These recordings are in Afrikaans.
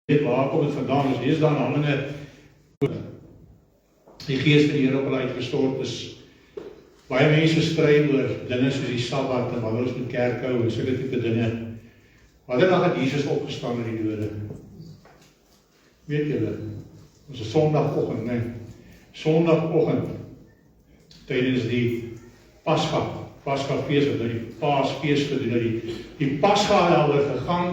weet waar kom het vandaan, is lees daar in Handelinge, die gees van die Here op hulle uitgestort is. Baie mense stry oor dinge soos die Sabbat en wanneer ons moet kerk hou en sulke tipe dinge. Wanneer dan het Jesus opgestaan uit die dode? Weet julle, ons is Sondagoggend, nee. Sondagoggend, tydens die Pasga-fees, wat nou die Paasfees gedoen het, die Pasga het daaroor gegaan,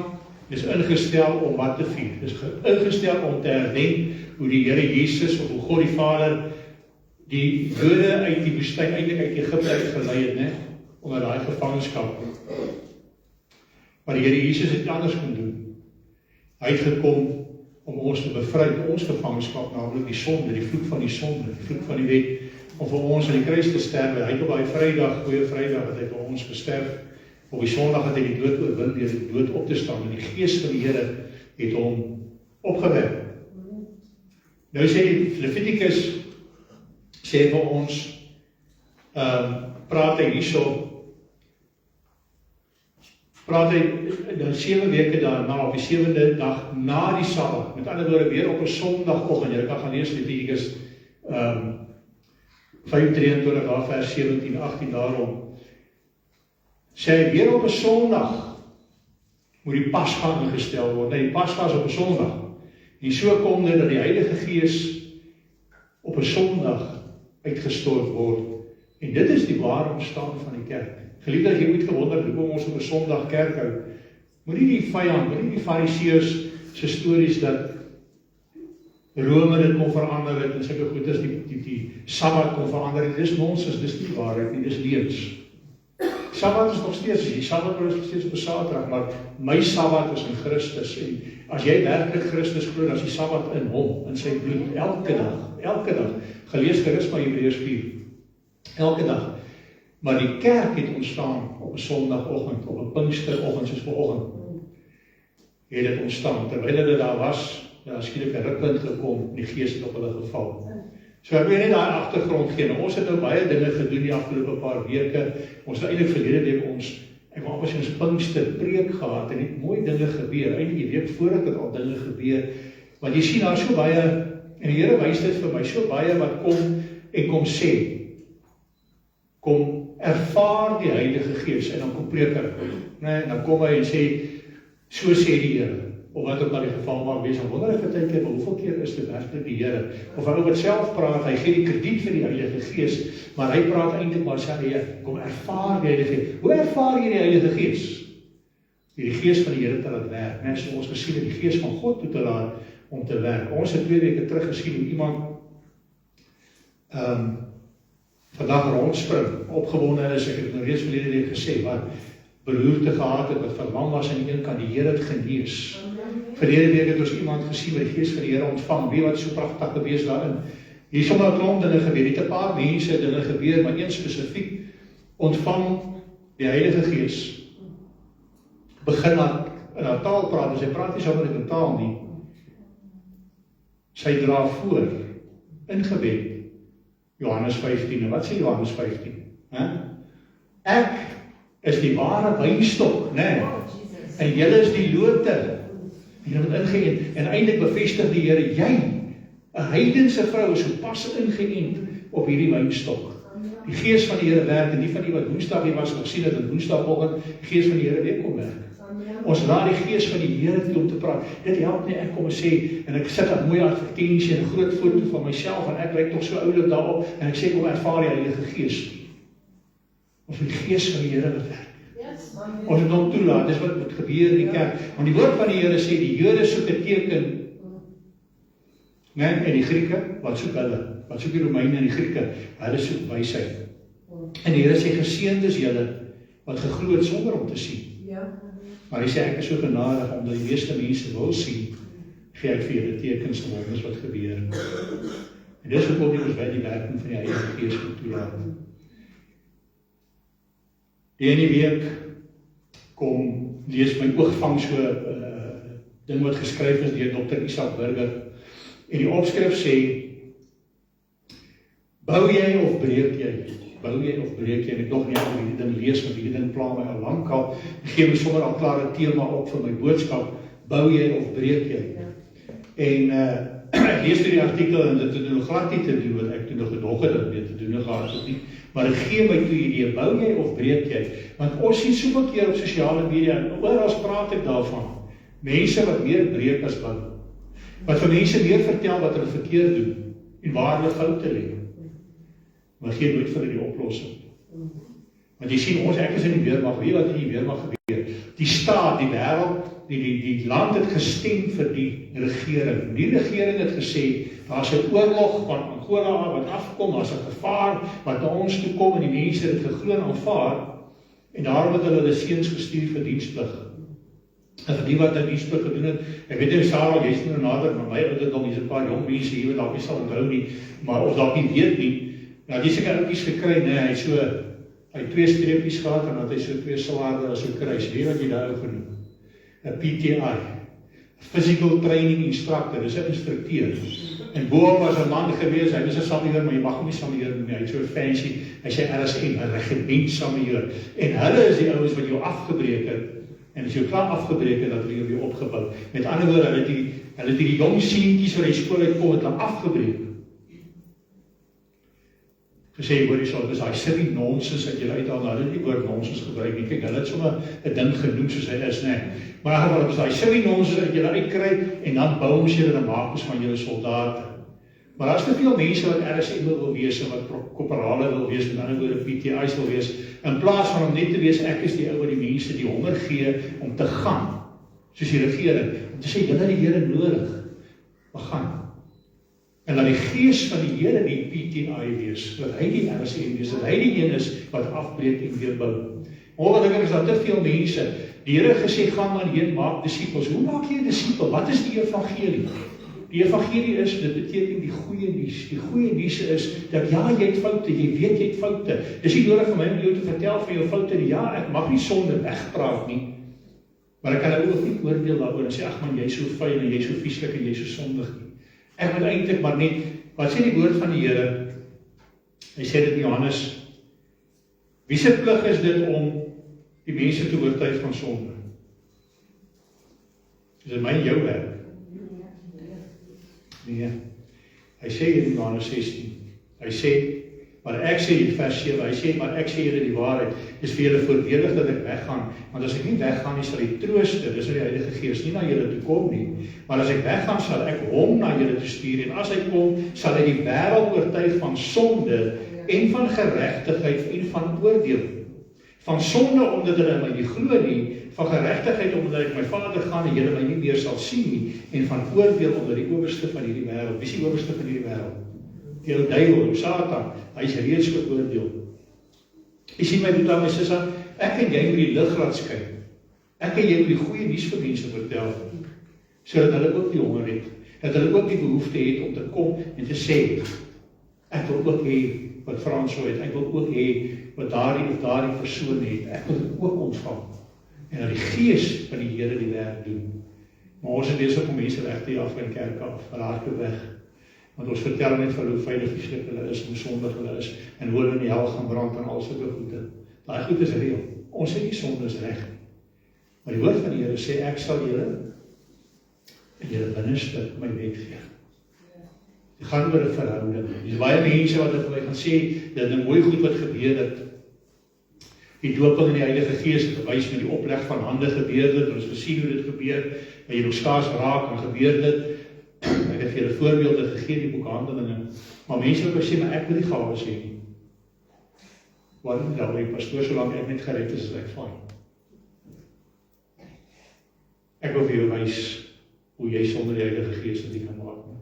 is ingestel om wat te vier. Is ingestel om te herdenk hoe die Here Jesus, of hoe God die Vader, die Jode uit die woestyn, eintlik uit Egipte uitgelei het, né, onder daai gevangenskap. Maar die Here Jesus het anders kon doen. Hy het gekom om ons te bevry van ons gevangenskap, naamlik die sonde, die vloek van die sonde, die vloek van die wet, om vir ons aan die kruis te sterwe. Hy het op daai Vrydag, goeie Vrydag, het hy vir ons gesterf. Op die Sondag het hy die dood oorwin deur die dood op te staan, en die Gees van die Here het hom opgewek. Nou sê Levitikus, sê vir ons, praat hy dan 7 weke daarna, op die 7de dag na die Sabbat, met ander woorde weer op 'n Sondagoggend, jy kan gaan lees Levitikus 5:23 daar vers 17, 18 daarom, sê hy weer op 'n Sondag moet die Pasga ingestel word. Die Pasga is op 'n Sondag. En so kom dit dat die Heilige Gees op 'n Sondag uitgestort word. En dit is die ware ontstaan van die kerk. Geliefde, as jy ooit gewonder het hoekom ons op 'n Sondag kerk hou, moenie die vyand, moenie die Fariseërs se stories dat Rome dit kon verander het, en sulke goed is die Sabbat kon verander het. Dis nonsens, dis nie waarheid nie, dis leuns. Sabbat is nog steeds, die Sabbat is nog steeds op 'n Saterdag, maar my Sabbat is in Christus, en as jy werklik Christus glo, dan is die Sabbat in hom, in sy bloed, elke dag, gelees gerus maar Hebreërs 4, elke dag, maar die kerk het ontstaan op 'n Sondagoggend, op 'n Pinksteroggend, soos vanoggend, het dit ontstaan, terwyl hulle daar was, daar skielik 'n rukpunt gekom, die Gees het op hulle geval. So ek wil net daai agtergrond gee. Nou, ons het nou baie dinge gedoen die afgelope paar weke. Ons het eintlik verlede week ek wou amper ons Pinkster preek gehad en het mooi dinge gebeur. Eintlik die week voor het al dinge gebeur. Want jy sien daar so baie, en die Here wys dit vir my, so baie wat kom en kom sê. Kom ervaar die Heilige Gees en dan kom preek hy. Nee, dan kom hy en sê, so sê die Here. Of wat ook al die geval mag wees, en wonder ek partykeer, maar hoeveel keer is dit werklik die Here? Of hy oor dit self praat, hy gee die krediet vir die Heilige Gees, maar hy praat eintlik maar sê hy, kom ervaar die Heilige Gees. Hoe ervaar jy die Heilige Gees? Die Gees van die Here te laat werk, net so ons gesien het, die Gees van God toe te laat om te werk. Ons het 2 weke terug gesien hoe iemand vandag rondspring, opgewonde is, ek het nou reeds verlede week gesê, wat beroerte gehad het, wat verlam was aan die een kant, die Here het genees. Verlede week het ons iemand gesien wat die Gees van die Here ontvang, wie wat so pragtig gewees daarin. Hier is sommer 'n klomp dinge gebeur, nie 'n paar mense dinge gebeur, maar een spesifiek ontvang die Heilige Gees. Begin in haar taal praat, en sy praat nie sommer in 'n taal nie. Sy dra voor, in gebed, Johannes 15, en wat sê Johannes 15? Ek is die ware wynstok, né? En julle is die lote. Jy het ingeënt, en eintlik bevestig die Here, jy, 'n heidense vrou, is so pas ingeënt op hierdie wynstok. Die Gees van die Here werk, en die van die wat Woensdag hier was, en gesien het in Woensdagoggend, die Gees van die Here weer kom werk. Ons laat die Gees van die Here toe om te praat. Dit help nie, ek kom en sê, en ek sit 'n mooi advertensie, en 'n groot foto van myself, en ek lyk tog so oulik daarop, en ek sê, kom ervaar die Heilige Gees. Of die Gees van die Here wat werk. Ons het hom toelaat, dis wat moet gebeur in die kerk. Want die woord van die Here sê, die Jode soek 'n teken, en die Grieke, wat soek hulle? Wat soek die Romeine en die Grieke? Hulle soek wysheid. En die Here sê, geseënd is julle, wat geglo het sonder om te sien. Maar hy sê, ek is so genadig, omdat die meeste mense wil sien, gee ek vir julle tekens en wonders wat gebeur. En dis hoekom ons by die werking van die Heilige Gees moet toelaat. Die ene week kom, lees my oog vang so ding wat geskryf is deur Dr. Isaac Burger, en die opskrif sê, bou jy of breek jy? Bou jy of breek jy? En ek nog nie al hierdie ding lees, want hierdie ding pla my al lank al, gee my sommer al klaar 'n tema op vir my boodskap, bou jy of breek jy? En ek lees die artikel en dit het nog glad nie te doen wat ek toe nog gedog het dat dit te doen gehad het nie. Maar dit gee my toe idee, bou jy of breek jy? Want ons sien soveel keer op sosiale media en oral praat ek daarvan. Mense wat meer breek as bou. Wat vir mense meer vertel wat hulle verkeerd doen en waar hulle foute lê. Maar gee nooit vir hulle die oplossing. Want jy sien ons, ek is in die weermag, weet wat in die weermag gebeur? Die staat, die wêreld, die land het gestem vir die regering. Die regering het gesê, daar's 'n oorlog van Angola wat afkom, daar's 'n gevaar wat na ons toe kom en die mense het dit geglo en aanvaar. En daarom het hulle seuns gestuur vir diensplig. En vir die wat nou diensplig gedoen het, ek weet nie Sarah, jy's nou nader, maar my ouderdom, hier's 'n paar jong mense hier wat dalk nie sal onthou nie, maar of dalk nie weet nie. Nou, die seker oudjies gekry, nee, hy het 2 streepies gehad en dat hy so 2 swaarde as 'n kruis. Weet wat jy daar ou genoem? 'n PTI, Physical Training Instructor, dis 'n instrukteur. En boom was 'n man gewees, hy was 'n sameheer, maar jy mag hom nie sameheer noem nie, hy het so fancy, hy sê RSM, 'n regiment sameheer. En hulle is die ouens wat jou afgebreek het, en as jy klaar afgebreek het, dat hulle jou weer opgebou. Met ander woorde, hulle het die jong seentjies wat die skool uitkom, het hulle afgebreek. Gesê, hoor jy sal, dis hy silly nonsens dat jy uithaal, nou hulle het die woord nonsens gebruik nie, kyk, hulle het sommer 'n ding genoem soos hy is, nee. Maar hulle het hy silly nonsens dat jy uitkry, en dan bou ons julle en maak ons van julle soldate. Maar daar is te veel mense wat RSM wil wees, en wat korporale wil wees, met ander woorde PTI's wil wees, in plaas van om net te wees, ek is die ou wat die mense die honger gee, om te gaan, soos die regering, om te sê, julle het die Here nodig, maar gaan. En dat die gees van die Here die PTI wees, dat hy die RSM wees, dat hy die een is wat afbreek en weer bou. Ongelukkig is daar te veel mense. Die Here gesê, gaan maar heen, maak disippels. Hoe maak jy 'n disipel? Wat is die evangelie? Die evangelie is, dit beteken die goeie nuus. Die goeie nuus is, dat ja, jy het foute, jy weet jy het foute. Dis nie nodig vir my om jou te vertel van jou foute nie. Ja, ek mag nie sonde wegpraat nie. Maar ek kan ook nie oordeel daaroor en sê, ag man, jy is so vuil en jy is so vieslik en jy is so sondig nie. Ek moet eintlik maar net, wat sê die woord van die Here? Hy sê dit in Johannes, wie se plig is dit om die mense te oortuig van sonde? Is dit my en jou werk? Nee. Hy sê in Johannes 16, hy sê, maar ek sê in vers 7, hy sê, maar ek sê julle die waarheid, is vir julle voordelig dat ek weggaan, want as ek nie weggaan nie, sal die trooster, dis die Heilige Gees, nie na julle toe kom nie, maar as ek weggaan, sal ek hom na julle toe stuur, en as hy kom, sal hy die wêreld oortuig van sonde, en van geregtigheid, en van oordeel. Van sonde, omdat hulle my nie glo nie, van geregtigheid, omdat ek my Vader gaan, en julle my nie meer sal sien nie, en van oordeel, omdat die owerste van hierdie wêreld, wie is die owerste van hierdie wêreld? Die ou duiwel, Satan, hy is reeds geoordeel. Jy sien my broer, my sussie, ek en jy moet die lig laat skyn. Ek en jy moet die goeie nuus vir mense vertel, sodat hulle ook die honger het, dat hulle ook die behoefte het om te kom en te sê, ek wil ook hê wat Frans so het, ek wil ook hê wat daardie persoon het, ek wil dit ook ontvang. En dat die Gees van die Here die werk doen. Maar ons is besig om mense weg te jaag van kerke af, hulle hardloop weg. Want ons vertel net van hoe veilig vieslik hulle is, hoe sondig hulle is, en hoe hulle in die hel gaan brand en al sulke goede. Daai goed is reël. Ons sê die sonde is reg. Maar die woord van die Here sê, ek sal julle in julle binneste my wet gee. Dit gaan oor 'n verhouding. Dis baie mense wat vir my gaan sê, dat 'n mooi goed wat gebeur het. Die dooping in die Heilige Gees het gewys met die opleg van hande gebeur dit, ons gesien hoe dit gebeur, maar jy nog skaars raak en gebeur dit. Ek het vir julle voorbeelde gegee die boek Handelinge, maar mense wat sê, maar ek wil nie gawes hê nie. Waarom nou, my pastoor, solank ek net gered is ek fyn. Ek wil vir jou wys hoe jy sonder die Heilige Gees dit nie kan maak nie.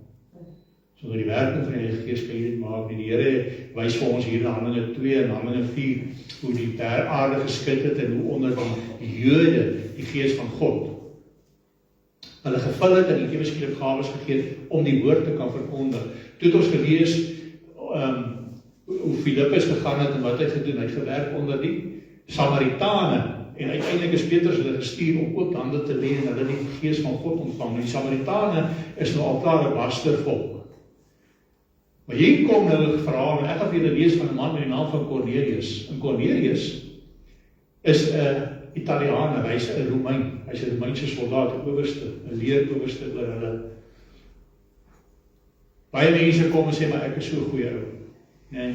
Sonder die werking van die Heilige Gees kan jy dit maak nie. Die Here wys vir ons hier in Handelinge 2 en Handelinge 4 hoe die aarde geskit het en hoe onder die Jode die Gees van God hulle gevul het en die ewesklik gawes gegee het om die woord te kan verkondig. Toe het ons gelees hoe Filippus gegaan het en wat hy gedoen. Hy het gewerk onder die Samaritane en uiteindelik is Petrus hulle gestuur om ook hande te lê en hulle die Gees van God ontvang. Die Samaritane is nou al klaar 'n bastervolk. Maar hier kom nou 'n verhaal en ek gaan vir julle lees van 'n man met die naam van Cornelius. En Cornelius is 'n Italiaaner, hy's 'n Romein, hy's 'n Romeinse soldaat, 'n owerste, 'n leerowerste oor hulle. Baie mense kom en sê, maar ek is so 'n goeie ou. Nee,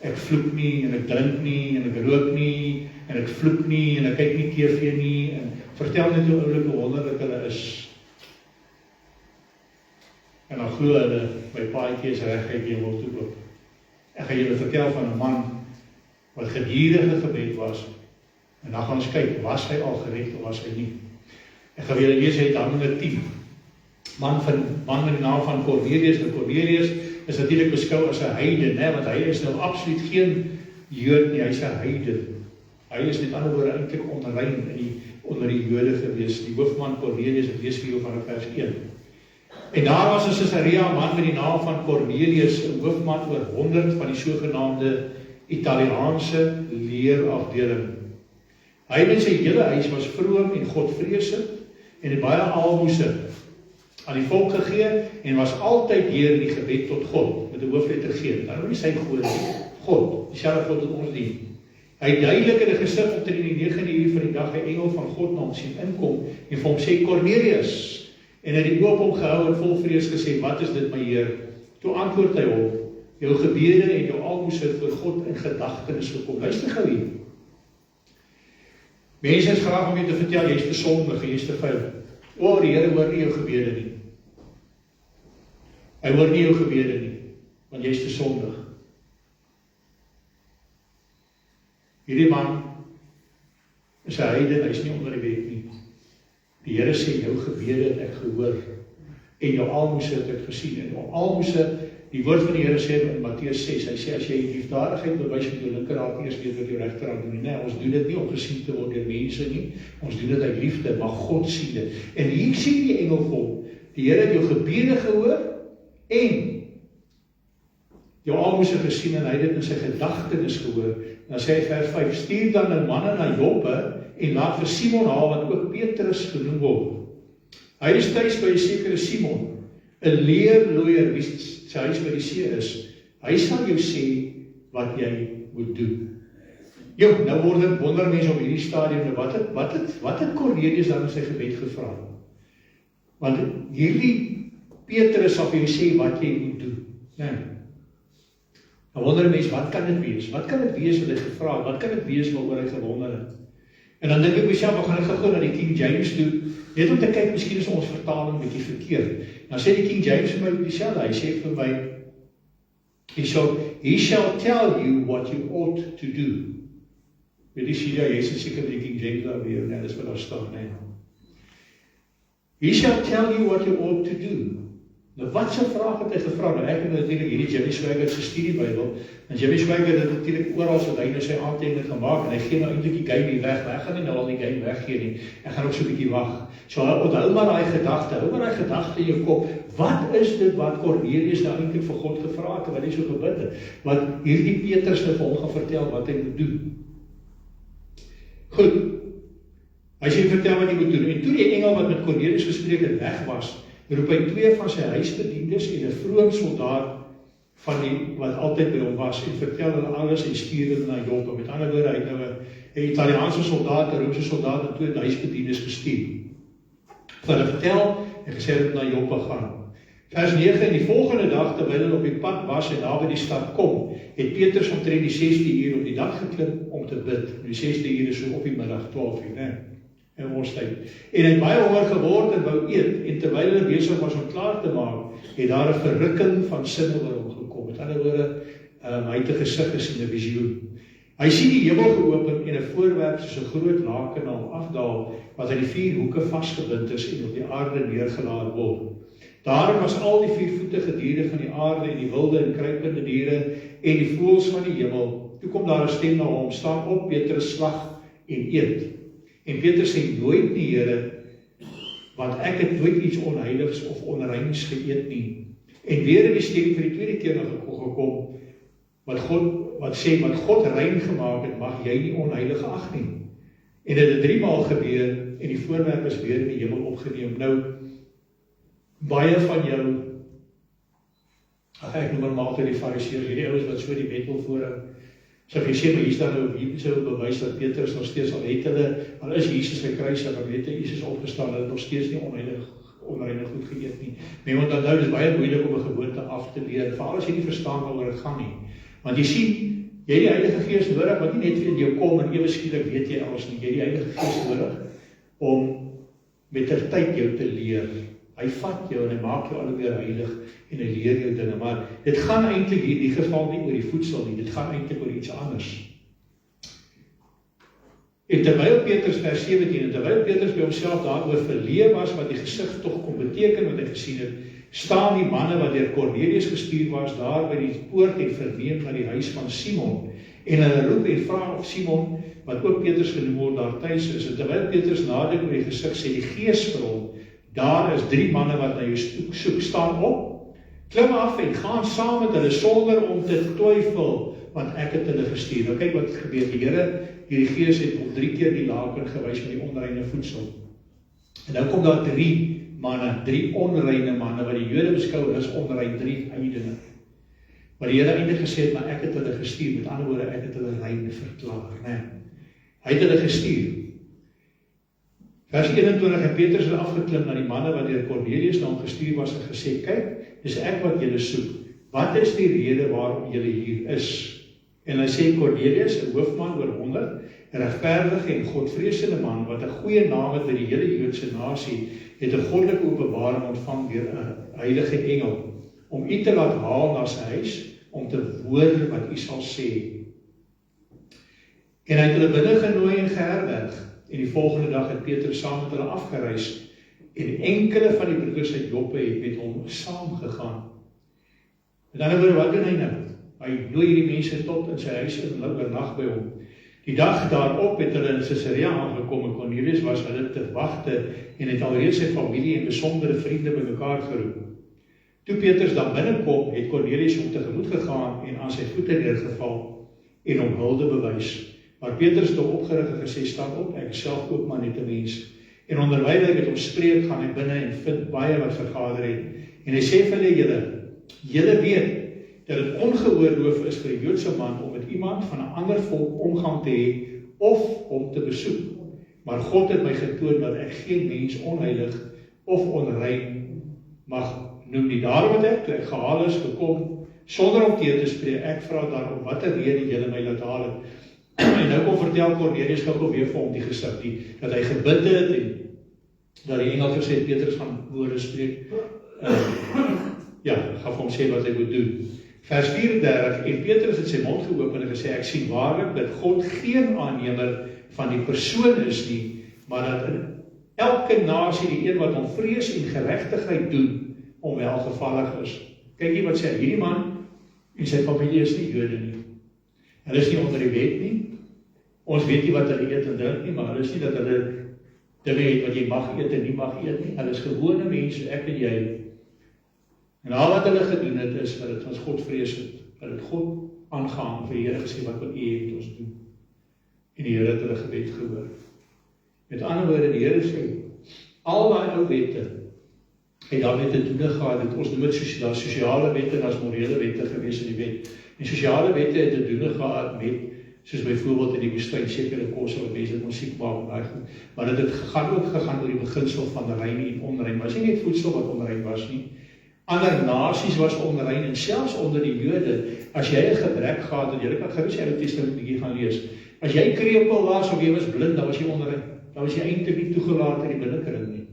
ek vloek nie, en ek drink nie, en ek rook nie, en ek vloek nie, en ek kyk nie TV nie, en vertel net hoe oulik en wonderlik hulle is. En dan glo hulle, my paadjie is reguit hemel toe oop. Ek gaan julle vertel van 'n man, wat gedurende gebed was, en dan gaan ons kyk, was hy al gered of was hy nie? Ek gaan julle lees uit Handelinge 10. Man met die naam van Cornelius. En Cornelius is natuurlik beskou as 'n heiden, want hy is nou absoluut geen Jood nie, hy is 'n heiden. Hy is met ander woorde eintlik onrein onder die Jode gewees. Die hoofman Cornelius, ek lees vir jou van vers 1. En daar was in Caesarea 'n man met die naam van Cornelius, 'n hoofman oor 100 van die sogenaamde Italiaanse leerafdeling. Hy en sy hele huis was vroom en godvreesend en het baie aalmoese aan die volk gegee en was altyd deur in die gebed tot God met 'n hoofletter G. Dan nie sy God, dieselfde God wat ons dien. Hy het duidelik in 'n gesig omtrent die 9de uur van die dag 'n engel van God na hom sien inkom en vir hom sê Cornelius. En hy het die oop opgehou en vol vrees gesê, wat is dit my Heer? Toe antwoord hy hom, jou gebede en jou aalmoese voor God in gedagtenis gekom. Luister gou hier. Mense is graag om jou te vertel, jy is te sondig, jy is te vuil. O, die Here hoor nie jou gebede nie. Hy hoor nie jou gebede nie, want jy is te sondig. Hierdie man is 'n heiden, hy is nie onder die wet nie. Die Here sê, jou gebede het ek gehoor, en jou aalmoese het ek gesien, en jou aalmoese, die woord van die Here sê in Matteus 6, hy sê, as jy liefdadigheid bewys met jou linkerhand, eers weet wat jou regterhand doen, nee, ons doen dit nie om gesien te word deur mense nie, ons doen dit uit liefde, maar God sien dit, en hier sien die engel vol, die Here het jou gebede gehoor, en jou aalmoese gesien, en hy het dit in sy gedagtenis gehoor, dan sê hy vers 5, stuur dan 'n manne na Joppe, en laat vir Simon haal, wat ook Petrus genoem word. Hy is tuis by 'n sekere Simon, 'n leerloier, wie sy huis by die see is. Hy sal jou sê wat jy moet doen. Nou wonder mense op hierdie stadium, wat het Cornelius dan in sy gebed gevra? Want hierdie Petrus sal vir jou sê wat jy moet doen. Nou wonder mense, wat kan dit wees? Wat kan dit wees wat hy gevra het? Wat kan dit wees waaroor hy gewonder het? En dan dink ek myself, ek gaan gou na die King James toe, net om te kyk, miskien is ons vertaling 'n bietjie verkeerd. Nou sê die King James vir my dieselfde, hy sê vir my, he shall tell you what you ought to do. Weet jy, jy is seker met die King James daar weer, nee, dis wat daar staan, nee. He shall tell you what you ought to do. Nou wat se vraag het hy gevra? Nou ek het natuurlik hierdie Jimmy Swaggart se studiebybel, en Jimmy Swaggart het natuurlik oral so hy nou sy aantekeninge gemaak, en hy gee nou eintlik die game nie weg, ek gaan nie nou al die game weggee nie, ek gaan ook so 'n bietjie wag. So onthou maar daai gedagte, hou maar daai gedagte in jou kop, wat is dit wat Cornelius nou eintlik vir God gevra het, wat hy so gebid het, wat hierdie Petrus nou vir hom gaan vertel wat hy moet doen. Goed, hy sê vertel wat hy moet doen, en toe die engel wat met Cornelius gespreek het weg was, roep hy 2 van sy huisbediendes en 'n vroom soldaat van die wat altyd by hom was en vertel hulle alles en stuur hulle na Joppe. Met ander woorde, hy het nou 'n Italiaanse soldaat, 'n Romeinse soldaat en 2 huisbediendes gestuur. Vir hulle vertel en gesê dat hulle na Joppe gaan. Vers 9, en die volgende dag terwyl hulle op die pad was en daar by die stad kom, het Petrus omtrent die 6de uur op die dak geklim om te bid. Die 6de uur is so op die middag 12 uur, né? In ons tyd. En hy het baie honger geword en wou eet, en terwyl hulle besig was om klaar te maak, het daar 'n verrukking van sin oor hom gekom. Met ander woorde, hy het 'n gesig gesien, 'n visioen. Hy sien die hemel geopen en 'n voorwerp soos 'n groot laken na hom afdaal, wat aan die 4 hoeke vasgebind is en op die aarde neergelaat word. Daarom was al die 4-voetige diere van die aarde en die wilde en kruipende diere en die voëls van die hemel. Toe kom daar 'n stem na hom, staan op, Petrus, slag en eet. En Petrus sê, nooit nie, Here, want ek het nooit iets onheiligs of onreins geëet nie. En weer in die stem vir die tweede keer gekom, wat sê, wat God rein gemaak het, mag jy nie onheilig ag nie. En dit het 3 maal gebeur, en die voorwerp is weer in die hemel opgeneem. Nou, baie van jou, ek noem maar altyd die fariseërs, hierdie ouens wat so die wet wil voorhou, so jy sê, maar hier staan nou, hier sou bewys dat Petrus nog steeds al het hulle, al is Jesus gekruisig, al het Jesus opgestaan, dat het nog steeds nie onreine goed geëet nie. Men moet onthou, dit is baie moeilik om 'n gewoonte af te leer, veral as jy nie verstaan waaroor dit gaan nie. Want jy sien, jy het die Heilige Gees nodig, wat nie net in jou kom en ewe skielik weet jy alles nie. Jy het die Heilige Gees nodig om met ter tyd jou te leer. Hy vat jou en hy maak jou al hoe meer heilig en hy leer jou dinge, maar dit gaan eintlik in die geval nie oor die voedsel nie, dit gaan eintlik oor iets anders. En terwyl Petrus vers 17, en terwyl Petrus by homself daaroor verleë was wat die gesig tog kon beteken wat hy gesien het, staan die manne wat deur Kornelius gestuur was daar by die poort en verneem na die huis van Simon. En hulle roep en vra of Simon, wat ook Petrus genoem word, daar tuis is. En terwyl Petrus nadink oor die gesig, sê die Gees vir hom, daar is 3 manne wat na jou soek, staan op, klim af en gaan saam met hulle sonder om te twyfel, want ek het hulle gestuur. Nou kyk wat gebeur, die Here, die Gees het op 3 keer die laken gewys met die onreine voedsel. En nou kom daar 3 manne, 3 onreine manne, wat die Jode beskou as onrein, 3 heidene. Maar die Here eintlik gesê het, maar ek het hulle gestuur, met ander woorde, ek het hulle rein verklaar, nee. Hy het hulle gestuur. Vers 21, en Petrus het afgeklim na die manne wat deur Kornelius na hom gestuur was en gesê, kyk, dis ek wat julle soek. Wat is die rede waarom julle hier is? En hy sê Kornelius, 'n hoofman oor 100, 'n regverdige en godvreesende man, wat 'n goeie naam het by die hele Joodse nasie, het 'n goddelike openbaring ontvang deur 'n heilige engel, om u te laat haal na sy huis, om te hoor wat u sal sê. En hy het hulle binne genooi en geherberg, en die volgende dag het Petrus saam met hulle afgereis, en enkele van die broeders uit Joppe het met hom saamgegaan. Met ander woorde, wat doen hy nou? Hy nooi hierdie mense tot in sy huis en hulle oornag by hom. Die dag daarop het hulle in Caesarea aangekom en Cornelius was hulle te wagte en het alreeds sy familie en besondere vriende bymekaar geroep. Toe Petrus dan binnenkom, het Cornelius hom tegemoet gegaan en aan sy voete neergeval en hom hulde bewys. Maar Petrus het hom opgerig en gesê, staan op, ek self ook maar net 'n mens. En onderwyl hy met hom spreek, gaan hy binne en vind baie wat vergader het. En hy sê vir hulle, julle weet dat het ongeoorloof is vir 'n Joodse man om met iemand van 'n ander volk omgang te hê of om te besoek. Maar God het my getoon dat ek geen mens onheilig of onrein mag noem nie. Daarom het ek, toe ek gehaal is, gekom, sonder om teer te spreek, ek vra daarom, wat 'n rede julle my laat haal het. En nou kom vertel Cornelius gou weer vir hom die gesig, dat hy gebid het en dat die engel gesê het, Petrus gaan woorde spreek. Gaan vir hom sê wat hy moet doen. Vers 34, en Petrus het sy mond geopen en gesê, ek sien waarlik dat God geen aannemer van die persoon is nie, maar dat in elke nasie die een wat hom vrees en geregtigheid doen, onwelgevallig is. Kyk hier wat sê, hierdie man en sy familie is nie Jode nie. Hulle is nie onder die wet nie. Ons weet nie wat hulle eet en drink nie, maar hulle is nie dat hulle dinge het wat jy mag eet en nie mag eet nie. Hulle is gewone mense, ek en jy. En al wat hulle gedoen het, is dat het ons God vrees het, dat het God aangaan vir die Here gesê, wat wil u hê moet ons doen? En die Here het hulle gebed gehoor. Met ander woorde, die Here sê, al daai ou wette, het daarmee te doen gehad, het ons noem het sosiale wette, en as morele wette gewees in die wet. En sosiale wette het te doen gehad met, soos byvoorbeeld in die woestyn, sekere kosse wat mense musiek maak, maar dit het ook gegaan oor die beginsel van rein en onrein, was nie net voedsel wat onrein was nie. Ander nasies was onrein, en selfs onder die Jode, as jy 'n gebrek gehad het, jy kan gerus die Ou Testament bietjie gaan lees, as jy krepeel was of jy was blind, dan was jy onrein, dan was jy eintlik nie toegelaat in die binnekring nie.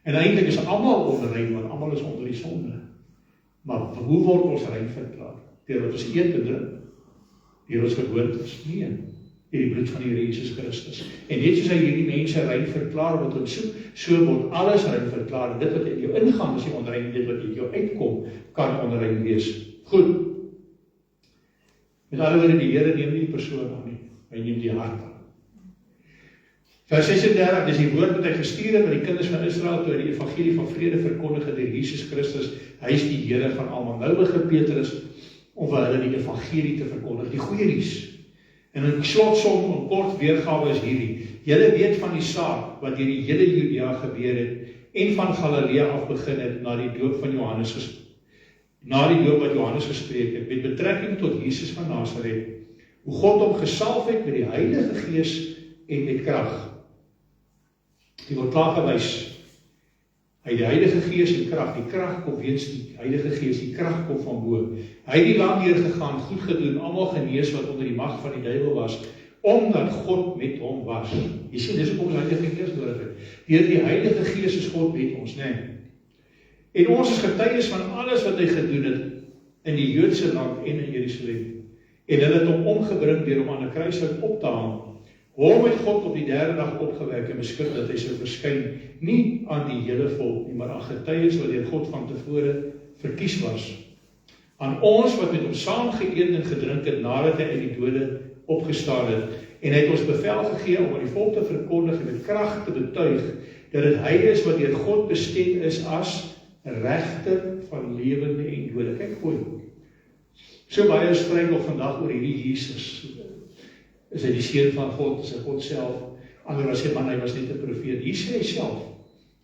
En eintlik is almal onrein, want almal is onder die sonde. Maar hoe word ons rein verklaar? Deur wat ons eet en drink? Deur ons gewoontes? Nee, deur die bloed van die Here Jesus Christus. En net soos hy hierdie mense rein verklaar wat ons soek, so word alles rein verklaar. Dit wat in jou ingaan is die onrein, dit wat in jou uitkom, kan onrein wees. Goed. Met ander woorde, die Here neem nie die persoon aan nie, hy neem die hart aan. Vers 36, dis die woord wat hy gestuur het aan die kinders van Israel, toe hy die evangelie van vrede verkondig het deur Jesus Christus, hy is die Here van almal. Nou begin Petrus om vir hulle die evangelie te verkondig, die goeie nuus. En in slotsom, en kort weergawe is hierdie, julle weet van die saak wat deur die hele Judea gebeur het, en van Galilea af begin het, na die doop wat Johannes gespreek het, met betrekking tot Jesus van Nasaret, hoe God hom gesalf het met die Heilige Gees en met krag. Die word klaar gewys Hy het die Heilige Gees en krag, die krag kom weens die Heilige Gees, die krag kom van bo. Hy het die land deurgegaan, goed gedoen, almal genees wat onder die mag van die duiwel was, omdat God met hom was. Jy sien, dis hoekom die Heilige Gees nodig het. Deur die Heilige Gees is God met ons, né? En ons is getuies van alles wat hy gedoen het in die Joodse land en in Jerusalem. En hulle het hom omgebring deur hom aan 'n kruishout op te hang. Hom het God op die derde dag opgewek en beskik dat hy sou verskyn, nie aan die hele volk nie, maar aan getuies wat deur God van tevore verkies was. Aan ons wat met hom saam geëet en gedrink het nadat hy uit die dode opgestaan het. En hy het ons bevel gegee om aan die volk te verkondig en met krag te betuig dat dit hy is wat deur God bestem is as regter van lewende en dode. Kyk gooi. So baie stryd nog vandag oor hierdie Jesus. Is hy die seun van God, is hy God self? Ander was hy man, hy was net 'n profeet. Hier sê hy self,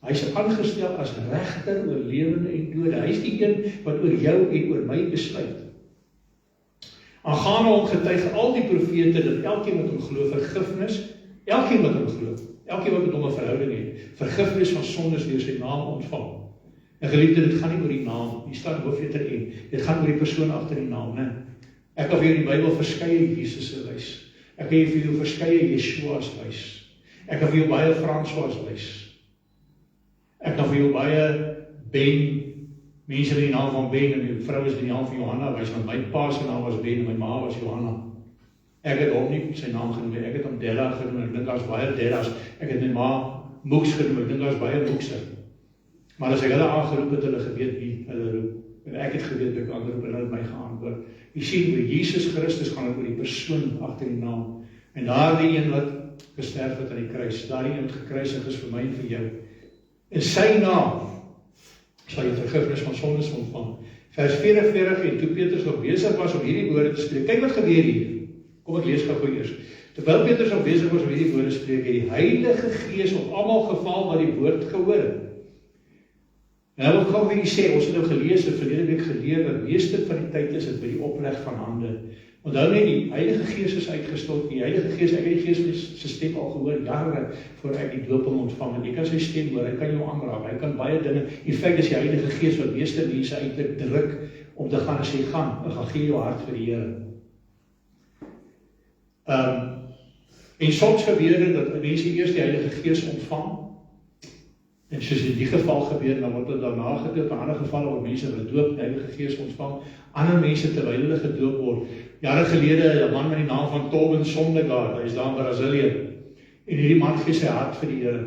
hy is aangestel as regter oor lewende en dode. Hy is die een wat oor jou en oor my besluit. Aangaande hom getuig al die profete dat elkeen wat hom glo vergifnis, elkeen wat hom glo, elkeen wat met hom 'n verhouding het, vergifnis van sondes deur sy naam ontvang. En geliefde, dit gaan nie oor die naam, hier staan hoofletter N, dit gaan oor die persoon agter die naam, né? Ek kan vir jou in die Bybel verskeie Jesusse wys. Ek kan vir jou verskeie Yeshua's wys. Ek kan vir jou baie François wys. Ek kan vir jou baie Ben, mense met die naam van Ben en die vrou is met die naam van Johanna wys, want my pa se naam was Ben en my ma was Johanna. Ek het hom nie sy naam genoem, ek het hom Della genoem, ek dink daar's baie Dellas. Ek het my ma Moeks genoem, ek dink daar's baie Moekse. Maar as ek hulle aangeroep het, hulle geweet wie hulle roep. En ek het geweet dat ek aangeroep en hulle het my geantwoord. Jy sien, oor Jesus Christus gaan het oor die persoon agter die naam. En daardie een wat gesterf het aan die kruis, daardie een wat gekruisig is vir my en vir jou. In sy naam sal jy vergifnis van sondes ontvang. Vers 44, en toe Petrus nog besig was om hierdie woorde te spreek. Kyk wat gebeur hier. Kom ek lees gou eers. Terwyl Petrus nog besig was om hierdie woorde te spreek, het die Heilige Gees op almal geval wat die woord gehoor het. En nou wil ek gou weer sê, ons het nou gelees, het verlede week geleer, dat meeste van die tyd is dit by die opleg van hande. Onthou net, die Heilige Gees is uitgestort, die Heilige Gees, ek het die Gees se stem al gehoor, jare voor ek die dooping ontvang, en jy kan sy stem hoor, hy kan jou aanraak, hy kan baie dinge, in feite is die Heilige Gees wat meeste mense eintlik druk, om te gaan en sê, gaan gee jou hart vir die Here. En soms gebeur dit, dat mense eers die Heilige Gees ontvang, en soos in die geval gebeur, dan word dit daarna gedoop, in ander gevalle word mense gedoop, die Heilige Gees ontvang, ander mense terwyl hulle gedoop word. Jare gelede, 'n man met die naam van Tobin Sondegaard, hy is daar in Brasilië, en hierdie man gee sy hart vir die Here.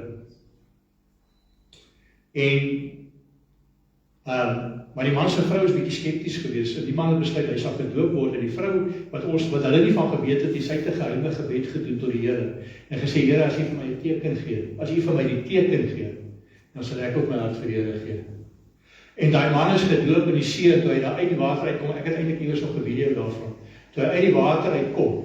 Maar die man se vrou is bietjie skepties geweest, so die man het besluit, hy sal gedoop word, en die vrou, wat hulle nie van geweet het, sy het 'n geheime gebed gedoen tot die Here, en gesê, Here, as jy vir my 'n teken gee, as jy vir my die teken gee, dan sal ek ook my hart vir die Here gee. En daai man is gedoop in die see, toe hy daar uit die water uitkom, ek het eintlik eers nog 'n video daarvan, toe hy uit die water uitkom,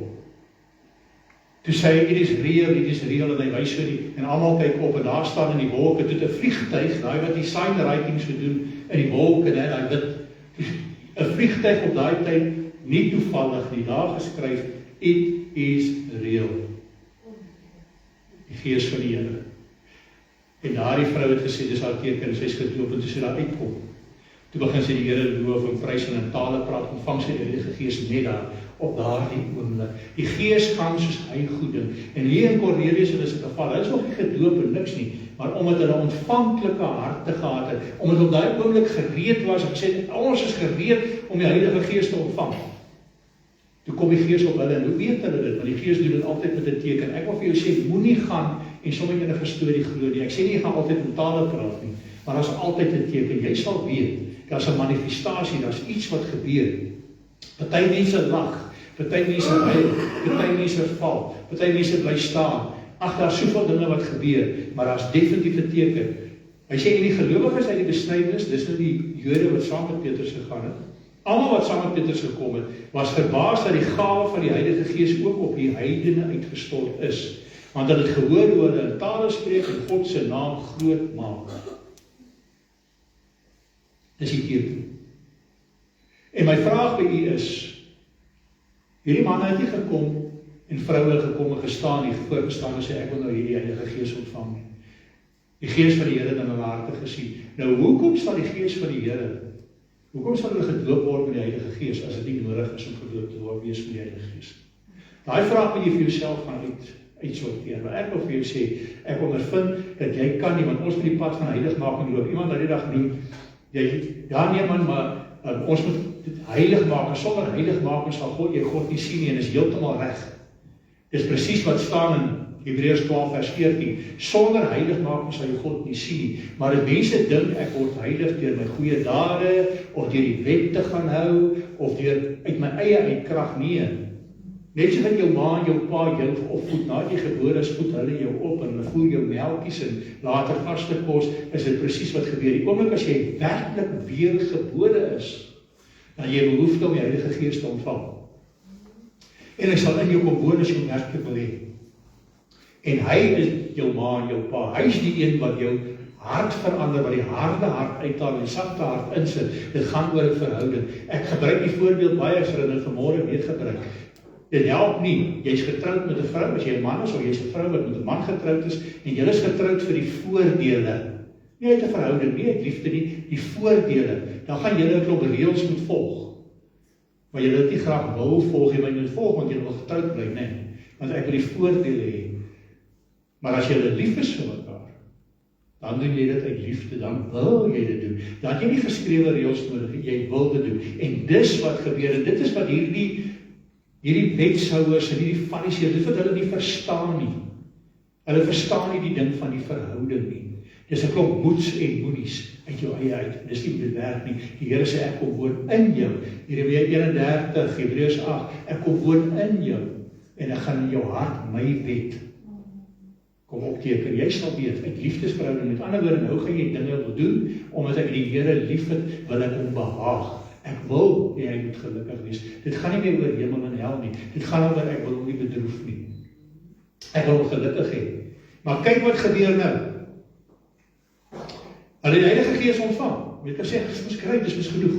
toe sê hy, dit is real, en hy wys so die, en almal kyk op, en daar staan in die wolke, toe 'n vliegtuig, daai wat die sign writings gedoen, in die wolke, en daai wit, 'n vliegtuig op daai tyd, nie toevallig nie, daar geskryf, it is real. Die Gees van die Here. En daardie vrou het gesê, dis haar teken, en sy is gedoop, en toe sy daar uitkom. Toe begin sy die Here loof en prys en in tale praat, ontvang sy die Heilige Gees net daar, op daardie oomblik. Die Gees gaan soos hy goed doen. En hier in Cornelius is dit 'n geval, hy is nog nie gedoop en niks nie, maar omdat hulle ontvanklike harte gehad het, omdat op daai oomblik gereed was, ek sê, ons is gereed om die Heilige Gees te ontvang. Toe kom die Gees op hulle, en hoe weet hulle dit? Want die Gees doen dit altyd met 'n teken. Ek wil vir jou sê, moenie gaan en sommer enige storie glo nie. Ek sê nie jy gaan altyd in tale praat nie, maar daar's altyd 'n teken. Jy sal weet, daar's 'n manifestasie, daar's iets wat gebeur. Party mense lag, party mense huil, party mense val, party mense bly staan. Ag, daar's soveel dinge wat gebeur, maar daar's definitief 'n teken. Hy sê, en die gelowiges uit die besnydenis, dis nou die Jode wat saam met Petrus gegaan het, almal wat saam met Petrus gekom het, was verbaas dat die gawe van die Heilige Gees ook op die heidene uitgestort is. Want hulle het gehoor hoe hulle in tale spreek en God se naam groot maak. Dis die teken. En my vraag by u is, hierdie manne het nie gekom en vroue gekom en gestaan, die voorgestaan en sê, ek wil nou hierdie Heilige Gees ontvang nie. die Gees van die Here in hulle harte gesien. Nou, hoekom sal die Gees van die Here, hoekom sal hulle gedoop word met die Heilige Gees, as dit nie nodig is om gedoop te word wees met die Heilige Gees? Daai vraag moet jy vir jouself gaan uitsorteer, maar ek wil vir jou sê, ek ondervind dat jy kan nie, want ons moet die pad van heiligmaking loop. Iemand het die dag genoem, ja nee man, maar ons moet dit heilig maak, en sonder heiligmaking sal jy God nie sien nie, en is heeltemal reg. Dis presies wat staan in Hebreërs 12 vers 14, sonder heiligmaking sal jy God nie sien nie, maar die mense dink ek word heilig deur my goeie dade, of deur die wet te gaan hou, of deur uit my eie uitkrag, nee. Net so dat jou ma en jou pa jou opvoed, nadat jy gebore is, voed hulle jou op, en hulle voer jou melkies, en later vaste kos, is dit presies wat gebeur. Die oomblik as jy werklik weer gebore is, dan jy behoefte om die Heilige Gees te ontvang. En hy sal in jou kom woon as jy werklik wil hê. En hy is jou ma en jou pa. Hy is die een wat jou hart verander, wat die harde hart uithaal en die sagte hart insit. Dit gaan oor 'n verhouding. Ek gebruik die voorbeeld baie as hulle vanmôre weer gebruik. Dit help nie, jy is getroud met 'n vrou, as jy 'n man is, of jy is 'n vrou wat met 'n man getroud is, en jy is getroud vir die voordele. Nie uit 'n verhouding, nie uit liefde nie, die voordele. Dan gaan jy 'n klomp reëls moet volg. Maar jy dit nie graag wil volg, jy moet volg, want jy wil getroud bly, nee. Want ek wil die voordele hê. Maar as jy lief is vir mekaar, dan doen jy dit uit liefde, dan wil jy dit doen. Dan het jy nie geskrewe reëls nodig, jy wil dit doen. En dis wat gebeur, en dit is wat hierdie wetshouers en hierdie fariseërs, dit wat hulle nie verstaan nie. Hulle verstaan nie die ding van die verhouding nie. Dis 'n klomp moeds en moenies uit jou eie uit. Dis nie dit werk nie. Die Here sê ek kom woon in jou. Jeremia 31, Hebreërs 8, ek kom woon in jou en ek gaan in jou hart my wet kom opteken. Jy sal weet uit liefdesverhouding. Met ander woorde, nou gaan jy dinge wil doen omdat ek die Here liefhet, wil ek hom behaag. Ek wil jy moet gelukkig wees. Dit gaan nie meer oor hemel en hel nie. Dit gaan oor ek wil hom nie bedroef nie. Ek wil hom gelukkig hê. Maar kyk wat gebeur nou. Hulle die Heilige Gees ontvang. Jy kan sê, dis kry, dis mis genoeg.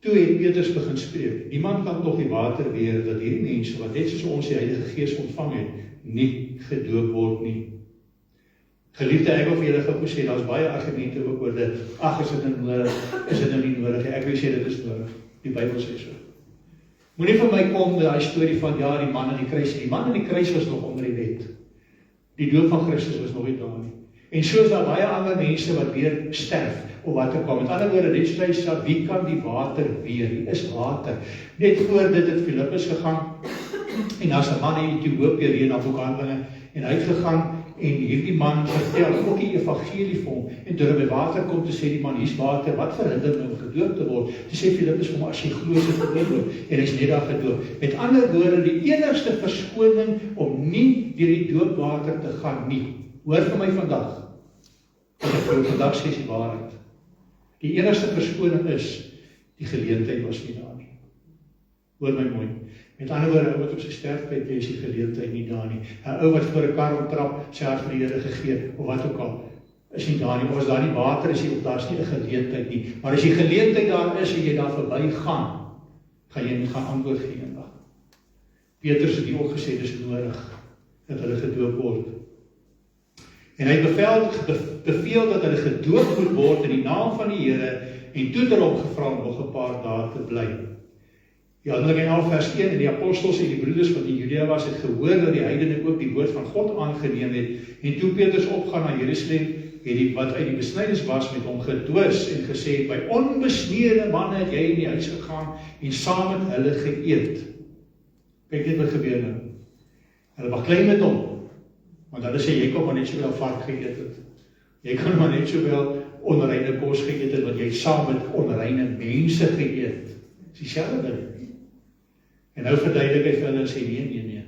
Toe het Petrus begin spreek. Niemand kan tog die water weer dat hierdie mense wat net soos ons die Heilige Gees ontvang het, nie gedoop word nie. Geliefde, ek wil vir julle gou sê, daar's baie argumente ook oor dit. Ag, is dit nou nodig? Is dit nou nie nodig? Ek wil sê dit is nodig. Die Bybel sê so. Moenie vir my kom met daai storie van ja, die man aan die kruis. Die man aan die kruis was nog onder die wet. Die doop van Christus was nog nie daar nie. En so is daar baie ander mense wat weer sterf of wat ook al. Met ander woorde, net soos hy sê, wie kan die water weer? Hier is water. Net voor dit het Filippus gegaan en daar's 'n man in Ethiopië hier na Boekhandelinge en hy het gegaan en hierdie man vertel ook die evangelie vir hom. En toe hy by water kom, te sê die man, hier's water, wat verhinder my om gedoop te word? Toe sê Filippus vir hom, as jy glo, se gedoop, en hy's net daar gedoop. Met ander woorde, die enigste verskoning om nie deur die doopwater te gaan nie. Hoor vir my vandag. Wat ek vir vandag sê is die waarheid. Die enigste verskoning is, die geleentheid was nie daar nie. Hoor my mooi. Met ander woorde, 'n ou wat op sy sterfbed lê, is die geleentheid nie daar nie. 'n Ou wat voor 'n kar ontrap, sy hart vir die Here gegee, of wat ook al, is nie daar nie. Of as daar nie water is, of daar's nie 'n geleentheid nie. Maar as die geleentheid daar is en jy daar verby gaan, gaan jy nie gaan antwoord gee eendag. Petrus het hier ook gesê, dis nodig dat hulle gedoop word. En hy beveel dat hulle gedoop moet word in die naam van die Here, en toe daarop gevra om nog 'n paar dae te bly. Ja, Handelinge 11 vers 1, en die apostels en die broeders wat in Judea was, het gehoor dat die heidene ook die woord van God aangeneem het, en toe Petrus opgaan na Jerusalem, het die wat uit die besnydenis was met hom gedwis en gesê, by onbesneede manne het jy in die huis gegaan en saam met hulle geëet. Kyk net wat gebeur nou. Hulle baklei met hom, want hulle sê, jy kan maar net sowel vark geëet het. Jy kan maar net sowel onreine kos geëet het, want jy saam met onreine mense geëet. Dis dieselfde ding. En nou verduidelik hy vir hulle en sê, nee.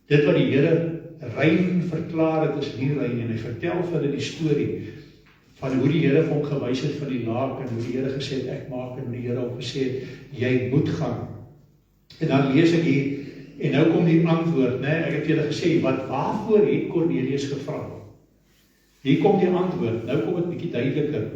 Dit wat die Here rein verklaar het, is nie rein, en hy vertel vir hulle die storie van hoe die Here vir hom gewys het van die laak, en hoe die Here gesê het, ek maak, en hoe die Here hom gesê het, jy moet gaan. En dan lees ek hier, en nou kom die antwoord, né? Ek het julle gesê, waarvoor het Kornelius gevra? Hier kom die antwoord, nou kom dit bietjie duideliker.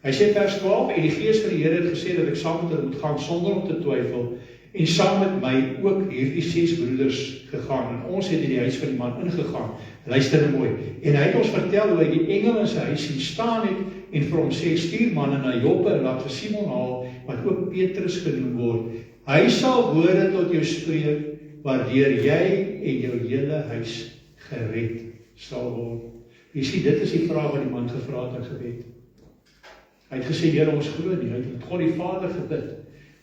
Hy sê vers 12, en die Gees van die Here het gesê dat ek saam met hulle moet gaan sonder om te twyfel, en saam met my ook hierdie 6 broeders gegaan, en ons het in die huis van die man ingegaan. Luister nou mooi, en hy het ons vertel hoe hy die engel in sy huis sien staan het, en vir hom sê, stuur manne na Joppe en laat vir Simon haal, wat ook Petrus genoem word. Hy sal woorde tot jou spreek, waardeur jy en jou hele huis gered sal word. Jy sien, dit is die vraag wat die man gevra het in gebed. Hy het gesê, Here, ons glo nie, hy het met God die Vader gebid.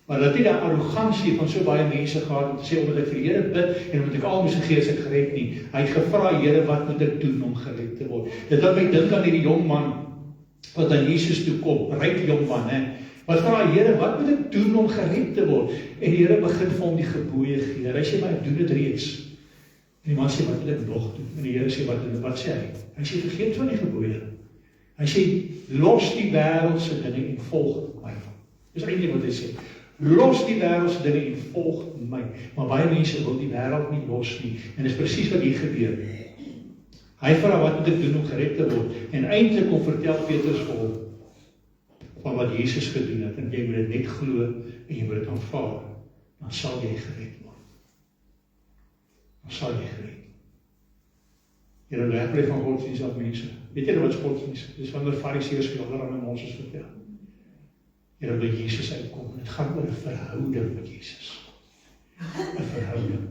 Maar dat nie die arrogansie van so baie mense gehad om te sê, omdat ek vir die Here bid, en omdat ek al moes gegee as ek gered nie. Hy het gevra, Here, wat moet ek doen om gered te word? Dit laat my dink aan hierdie jong man, wat aan Jesus toe kom, ryk jong man, wat vra, Here, wat moet ek doen om gered te word? En die Here begin vir hom die gebooie gee. Hy sê, maar ek doen dit reeds. En die man sê, wat wil ek nog doen? En die Here sê, wat sê hy? Hy sê, vergeet van die gebooie. Hy sê, los die wêreldse dinge en volg my. Dis eintlik wat hy sê. Los die wêreldse dinge en volg my. Maar baie mense wil die wêreld nie los nie. En dis presies wat hier gebeur. Hy vra, wat moet ek doen om gered te word? En eintlik kom vertel Petrus vir hom van wat Jesus gedoen het. En jy moet dit net glo en jy moet dit aanvaar. Dan sal jy gered word. Dan sal jy gered. Here, wegblij van godsdienst af mense. Weet jy wat is godsdienst? Dis wanneer fariseërs vir allerlei nonsens vertel. Here, by Jesus uitkom. Dit gaan oor 'n verhouding met Jesus. 'n Verhouding.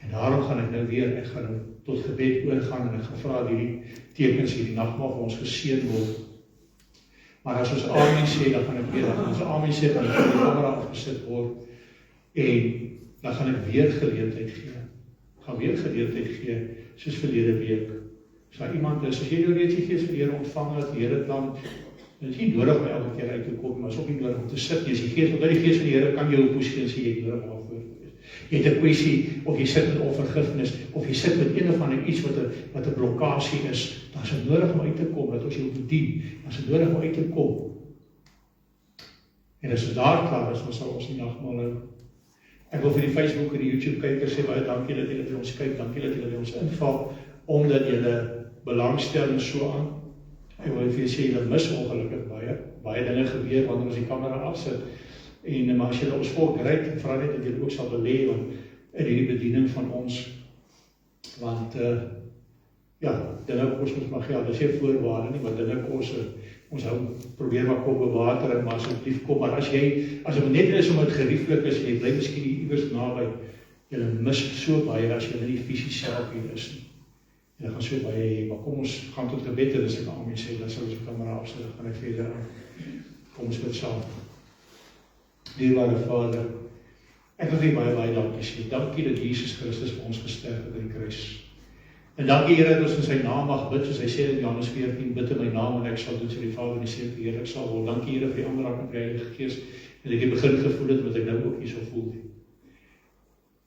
En daarom gaan ek nou weer, ek gaan tot gebed oorgaan en ek gaan vra hierdie tekens hierdie nagmaal vir ons geseën word. Maar as ons amen sê, dan gaan ek weer, dan ons amen sê, dan gaan die kamera afgesit word. En dan gaan ek weer geleentheid gee. Gaan weer geleentheid gee, soos verlede week. As daar iemand is, as jy nou reeds die Gees van die Here ontvang het, die Here dan, dit is nie nodig om elke keer uit te kom, maar is ook nie nodig om te sit. As die Gees van die Here kan jou oppoes en sê, jy het nodig om voor te wees. Jy het 'n kwessie, of jy sit met onvergifnis, of jy sit met een of ander iets wat 'n blokkasie is, dan is het nodig om uit te kom, dat ons jou moet dien. Dan is het nodig om uit te kom. En as ons daar klaar is, dan sal ons die nagmaal hou. Ek wil vir die Facebook en die YouTube kykers sê, baie dankie dat julle by ons kyk, dankie dat julle by ons inval, omdat julle belangstelling so aan. Ek wil vir julle sê, julle mis ongelukkig baie dinge gebeur wanneer ons die kamera afsit. En maar as julle ons volk ryk, vra net dat julle ook sal belê in hierdie bediening van ons. Want dinge kos ons maar geld, dis nie voorwaarde nie, maar dinge kos ons hou, probeer maar kop bewater en maar asseblief kom, maar as het net is om het gerieflik is, en jy bly miskien iewers naby, julle mis so baie as julle nie fisies self hier is nie. Julle gaan so baie hê, maar kom ons gaan tot gebed, en as ek amen sê, dan sal ons die kamera afsit, dan gaan ek verder aan. Kom ons bid saam. Dierbare Vader, ek wil vir baie dankie sê. Dankie dat Jesus Christus vir ons gesterf het in die kruis. En dankie Here dat ons in sy naam mag bid, soos hy sê in Johannes 14, bid in my naam en ek sal doen, sê die Vader en die Seun verheerlik sal word. Dankie Here vir die aanraking van die Heilige Gees, en ek het begin gevoel het wat ek nou ook nie so voel.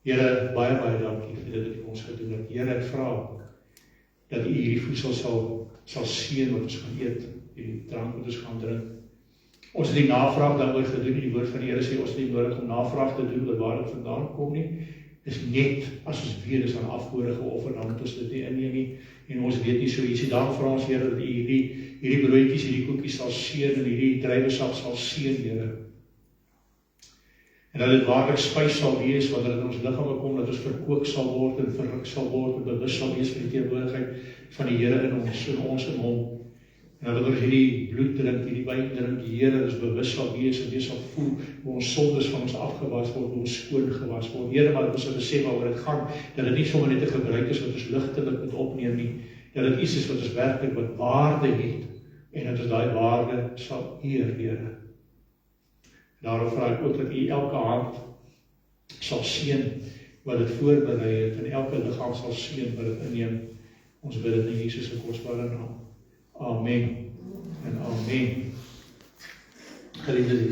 Here, baie dankie vir dit wat U ons gedoen het. Here, ek vra dat U hierdie voedsel sal seën wat ons gaan eet, die drank wat ons gaan drink. Ons het die navraag daaroor gedoen, die woord van die Here sê, ons het nie nodig om navraag te doen oor waar dit vandaan kom nie. Dis net, as ons weet, is aan afgode geoffer, dan moet ons dit nie inneem nie, en ons weet nie so ietsie. Daarom vra ons Here dat U hierdie broodjies, hierdie koekies sal seën, en hierdie druiwesap sal seën, Here. En dat dit waarlik spys sal wees, wanneer dit in ons liggame kom, dat ons verkoop sal word, en verruk sal word, en bewus sal wees van die teenwoordigheid van die Here in ons in Hom. En dat ons hierdie bloed drink, hierdie wyn drink, die Here ons bewus sal wees, en jy sal voel hoe ons sondes van ons afgewas word, hoe ons skoon gewas word. Here, maar ons sal besef waaroor dit gaan, dat dit nie sommer net 'n gebruik is wat ons ligtelik moet opneem nie, dat dit iets is wat ons werklik wat waarde het, en dat ons daai waarde sal eer, Here. Daarom vra ek ook dat U elke hand sal seën wat dit voorberei het, en elke liggaam sal seën wat dit inneem. Ons bid dit in Jesus se kosbare naam. Amen en amen. Geliefdes,